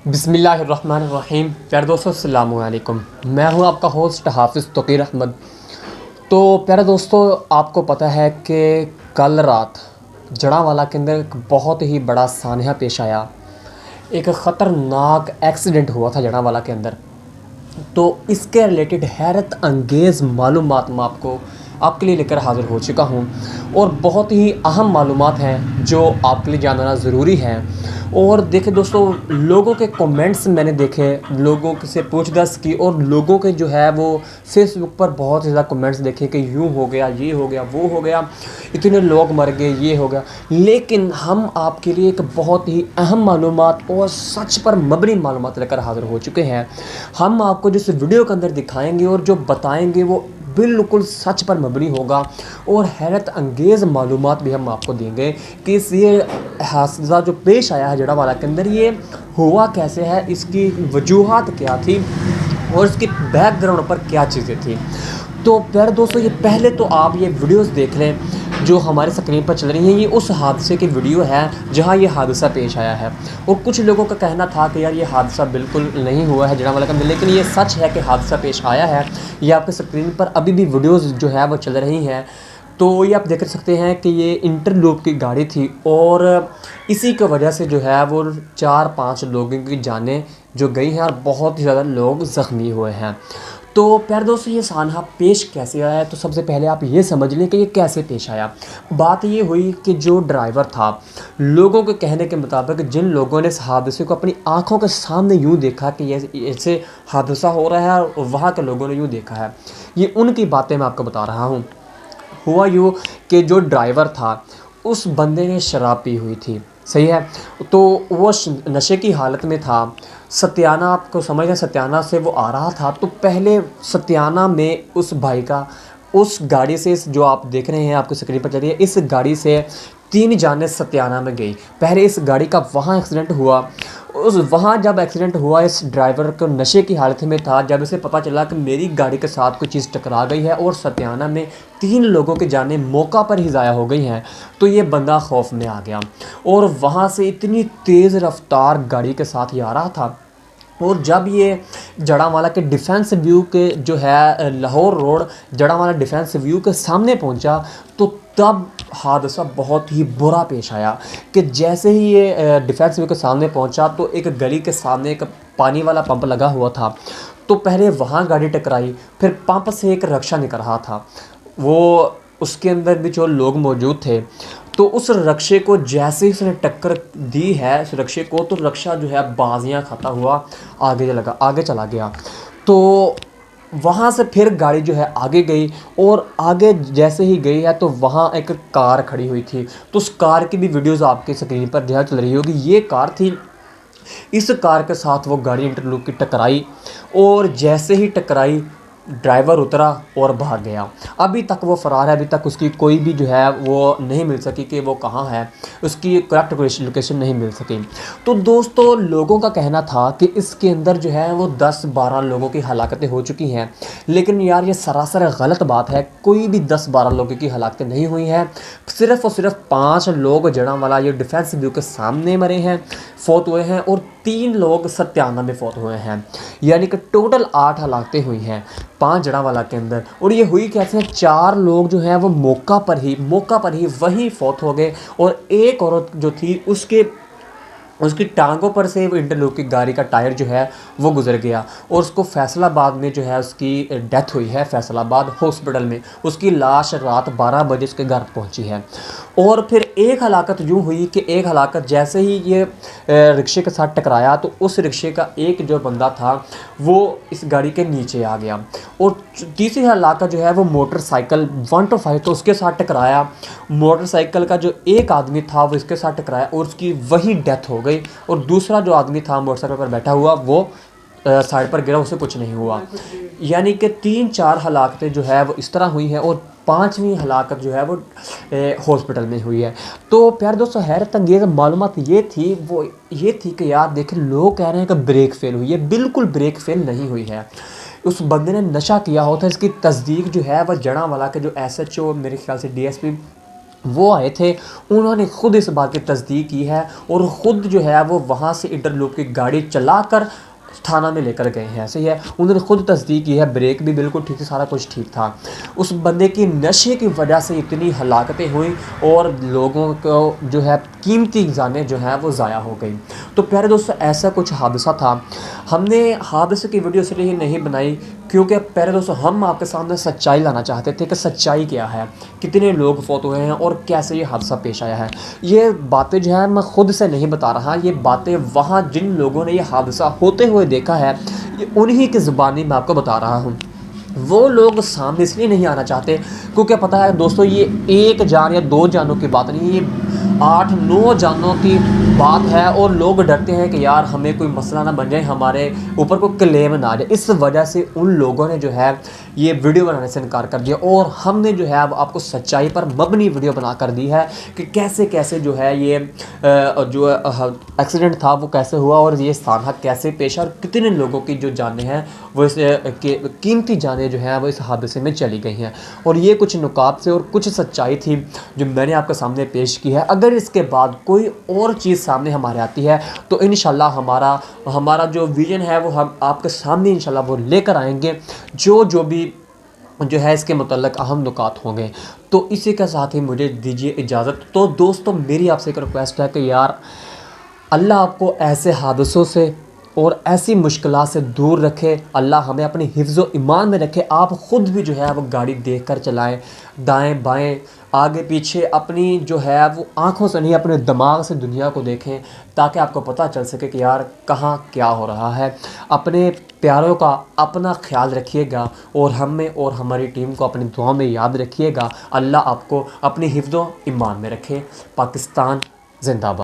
बिस्मिल्लाहिर्रहमानिर्रहीम। प्यारे दोस्तों अस्सलाम वालेकुम। मैं हूं आपका होस्ट हाफिज़ तौक़ीर अहमद। तो प्यारे दोस्तों, आपको पता है कि कल रात जड़ांवाला के अंदर एक बहुत ही बड़ा सानहा पेश आया। एक ख़तरनाक एक्सीडेंट हुआ था जड़ांवाला के अंदर। तो इसके रिलेटेड हैरत अंगेज़ मालूमात मैं आपके लिए लेकर हाज़िर हो चुका हूँ और बहुत ही अहम मालूमात हैं जो आपके लिए जानना ज़रूरी है। और देखिए दोस्तों, लोगों के कमेंट्स मैंने देखे, लोगों से पूछताछ की और लोगों के जो है वो फेसबुक पर बहुत ज़्यादा कमेंट्स देखे कि यूँ हो गया, ये हो गया, वो हो गया, इतने लोग मर गए, ये हो गया। लेकिन हम आपके लिए एक बहुत ही अहम मालूमात और सच पर मबनी मालूमात लेकर हाज़िर हो चुके हैं। हम आपको जिस वीडियो के अंदर दिखाएंगे और जो बताएंगे वो बिल्कुल सच पर मबनी होगा और हैरत अंगेज़ मालूमात भी हम आपको देंगे कि ये हादसा जो पेश आया है जड़ांवाला के अंदर, ये हुआ कैसे है, इसकी वजूहात क्या थी और इसके बैकग्राउंड पर क्या चीज़ें थी। तो प्यारे दोस्तों, ये पहले तो आप ये वीडियोस देख लें जो हमारे स्क्रीन पर चल रही हैं। ये उस हादसे की वीडियो है जहां ये हादसा पेश आया है। और कुछ लोगों का कहना था कि यार ये हादसा बिल्कुल नहीं हुआ है जड़ांवाला के अंदर, लेकिन ये सच है कि हादसा पेश आया है। ये आपके स्क्रीन पर अभी भी वीडियोज़ जो है वो चल रही हैं। तो ये आप देख सकते हैं कि ये इंटरलूप की गाड़ी थी और इसी की वजह से जो है वो 4-5 लोगों की जानें जो गई हैं और बहुत ही ज़्यादा लोग ज़ख्मी हुए हैं। तो प्यारे दोस्तों, ये सानहा पेश कैसे आया है, तो सबसे पहले आप ये समझ लें कि ये कैसे पेश आया। बात ये हुई कि जो ड्राइवर था, लोगों के कहने के मुताबिक जिन लोगों ने इस हादसे को अपनी आंखों के सामने यूँ देखा कि ये ऐसे हादसा हो रहा है और वहाँ के लोगों ने यूँ देखा है, ये उनकी बातें मैं आपको बता रहा हूँ। हुआ यूँ कि जो ड्राइवर था उस बंदे ने शराब पी हुई थी, सही है। तो वो नशे की हालत में था। सत्याना, आपको समझ है, सत्याना से वो आ रहा था। तो पहले सत्याना में उस भाई का, उस गाड़ी से, जो आप देख रहे हैं आपको स्क्रीन पर चल रही है, इस गाड़ी से 3 जानें सत्याना में गई। पहले इस गाड़ी का वहाँ एक्सीडेंट हुआ। वहाँ जब एक्सीडेंट हुआ, इस ड्राइवर को नशे की हालत में था। जब इसे पता चला कि मेरी गाड़ी के साथ कोई चीज़ टकरा गई है और सत्याना में 3 लोगों की जानें मौका पर ही ज़ाया हो गई हैं, तो ये बंदा खौफ में आ गया और वहाँ से इतनी तेज़ रफ्तार गाड़ी के साथ ही आ रहा था। और जब ये जड़ांवाला के डिफेंस व्यू के जो है Lahore road Jaranwala defence view के सामने पहुंचा, तो तब हादसा बहुत ही बुरा पेश आया कि जैसे ही ये डिफेंस व्यू के सामने पहुंचा तो एक गली के सामने एक पानी वाला पंप लगा हुआ था। तो पहले वहाँ गाड़ी टकराई, फिर पंप से एक रक्षा निकल रहा था, वो उसके अंदर भी जो लोग मौजूद थे। तो उस रक्षे को जैसे ही उसने टक्कर दी है, उस रक्षे को, तो रक्षा जो है बाजियां खाता हुआ आगे चला गया। तो वहाँ से फिर गाड़ी जो है आगे गई और आगे जैसे ही गई है तो वहाँ एक कार खड़ी हुई थी। तो उस कार की भी वीडियोज़ आपके स्क्रीन पर जो चल रही होगी। ये कार थी, इस कार के साथ वो गाड़ी इंटरलूप की टकराई और जैसे ही टकराई ड्राइवर उतरा और भाग गया। अभी तक वो फ़रार है। अभी तक उसकी कोई भी जो है वो नहीं मिल सकी कि वो कहाँ है, उसकी करेक्ट लोकेशन नहीं मिल सकी। तो दोस्तों, लोगों का कहना था कि इसके अंदर जो है वो 10-12 लोगों की हलाकतें हो चुकी हैं, लेकिन यार ये सरासर गलत बात है। कोई भी 10-12 लोगों की हलाकतें नहीं हुई हैं। सिर्फ़ और सिर्फ 5 लोग जड़ांवाला ये डिफेंस व्यू के सामने मरे हैं, फौत हुए हैं, और 3 लोग सत्याना में फौत हुए हैं। यानी कि टोटल 8 हलाकतें हुई हैं 5 जड़ांवाला के अंदर। और ये हुई कैसे, 4 लोग जो हैं वो मौका पर ही वहीं फौत हो गए और एक औरत जो थी उसकी टांगों पर से वो इंटरलूप की गाड़ी का टायर जो है वो गुजर गया और उसको फैसलाबाद में जो है उसकी डेथ हुई है, फैसलाबाद हॉस्पिटल में। उसकी लाश रात 12 बजे उसके घर पहुंची है। और फिर एक हलाकत यूँ हुई कि एक हलाकत जैसे ही ये रिक्शे के साथ टकराया तो उस रिक्शे का एक जो बंदा था वो इस गाड़ी के नीचे आ गया। और तीसरी हलाकत जो है वो मोटरसाइकिल 125 तो उसके साथ टकराया। मोटरसाइकिल का जो एक आदमी था वो इसके साथ टकराया और उसकी वही डेथ हो गई। और दूसरा जो आदमी था मोटरसाइकिल पर बैठा हुआ वो साइड पर गिरा, उसे कुछ नहीं हुआ। यानी कि 3-4 हलाकतें जो है वो इस तरह हुई हैं और 5वीं हलाकत जो है वो हॉस्पिटल में हुई है। तो प्यारे दोस्तों, हैरत अंगेज़ मालूमात ये थी कि यार देखिए, लोग कह रहे हैं कि ब्रेक फेल हुई है। बिल्कुल ब्रेक फेल नहीं हुई है। उस बंदे ने नशा किया होता है, इसकी तस्दीक जो है वह जड़ांवाला के जो SHO, मेरे ख्याल से DSP वो आए थे, उन्होंने ख़ुद इस बात की तस्दीक की है और ख़ुद जो है वो वहाँ से इंटरलूप की गाड़ी चलाकर थाना में लेकर गए हैं। ऐसे ही है, उन्होंने ख़ुद तस्दीक की है, ब्रेक भी बिल्कुल ठीक थी, सारा कुछ ठीक था। उस बंदे की नशे की वजह से इतनी हलाकतें हुई और लोगों को जो है कीमती जानें जो हैं वो ज़ाया हो गई। तो प्यारे दोस्तों, ऐसा कुछ हादसा था। हमने हादसे की वीडियो इसलिए नहीं बनाई क्योंकि प्यारे दोस्तों, हम आपके सामने सच्चाई लाना चाहते थे कि सच्चाई क्या है, कितने लोग फौत हुए हैं और कैसे ये हादसा पेश आया है। ये बातें जो है मैं ख़ुद से नहीं बता रहा, ये बातें वहाँ जिन लोगों ने ये हादसा होते हुए देखा है, ये उन्हीं की ज़ुबानी मैं आपको बता रहा हूँ। वो लोग सामने इसलिए नहीं आना चाहते क्योंकि पता है दोस्तों, ये एक जान या दो जानों की बात नहीं, ये 8-9 जानों की बात है और लोग डरते हैं कि यार हमें कोई मसला ना बन जाए, हमारे ऊपर कोई क्लेम ना आ जाए। इस वजह से उन लोगों ने जो है ये वीडियो बनाने से इनकार कर दिया और हमने जो है अब आपको सच्चाई पर मबनी वीडियो बना कर दी है कि कैसे कैसे जो है ये जो एक्सीडेंट था वो कैसे हुआ और ये सानहा कैसे पेश और कितने लोगों की जो जानें हैं वो इस कीमती जानें जो हैं वो इस हादसे में चली गई हैं। और ये कुछ नुकात से और कुछ सच्चाई थी जो मैंने आपके सामने पेश की है। अगर इसके बाद कोई और चीज़ सामने हमारे आती है तो इंशाल्लाह हमारा जो विज़न है वो हम आपके सामने इंशाल्लाह वो लेकर आएंगे, जो भी जो है इसके मुतल्लक अहम नुकात होंगे। तो इसी के साथ ही मुझे दीजिए इजाज़त। तो दोस्तों, मेरी आपसे एक रिक्वेस्ट है कि यार अल्लाह आपको ऐसे हादसों से और ऐसी मुश्किलात से दूर रखे, अल्लाह हमें अपने हिफ्ज़ व ईमान में रखे। आप ख़ुद भी जो है वो गाड़ी देख कर चलाएँ, दाएं बाएं आगे पीछे अपनी जो है वो आँखों से नहीं अपने दिमाग से दुनिया को देखें, ताकि आपको पता चल सके कि यार कहाँ क्या हो रहा है। अपने प्यारों का अपना ख्याल रखिएगा और हमें और हमारी टीम को अपनी दुआ में याद रखिएगा। अल्लाह आपको अपनी हिफ्ज़ व ईमान में रखे। पाकिस्तान ज़िंदाबाद।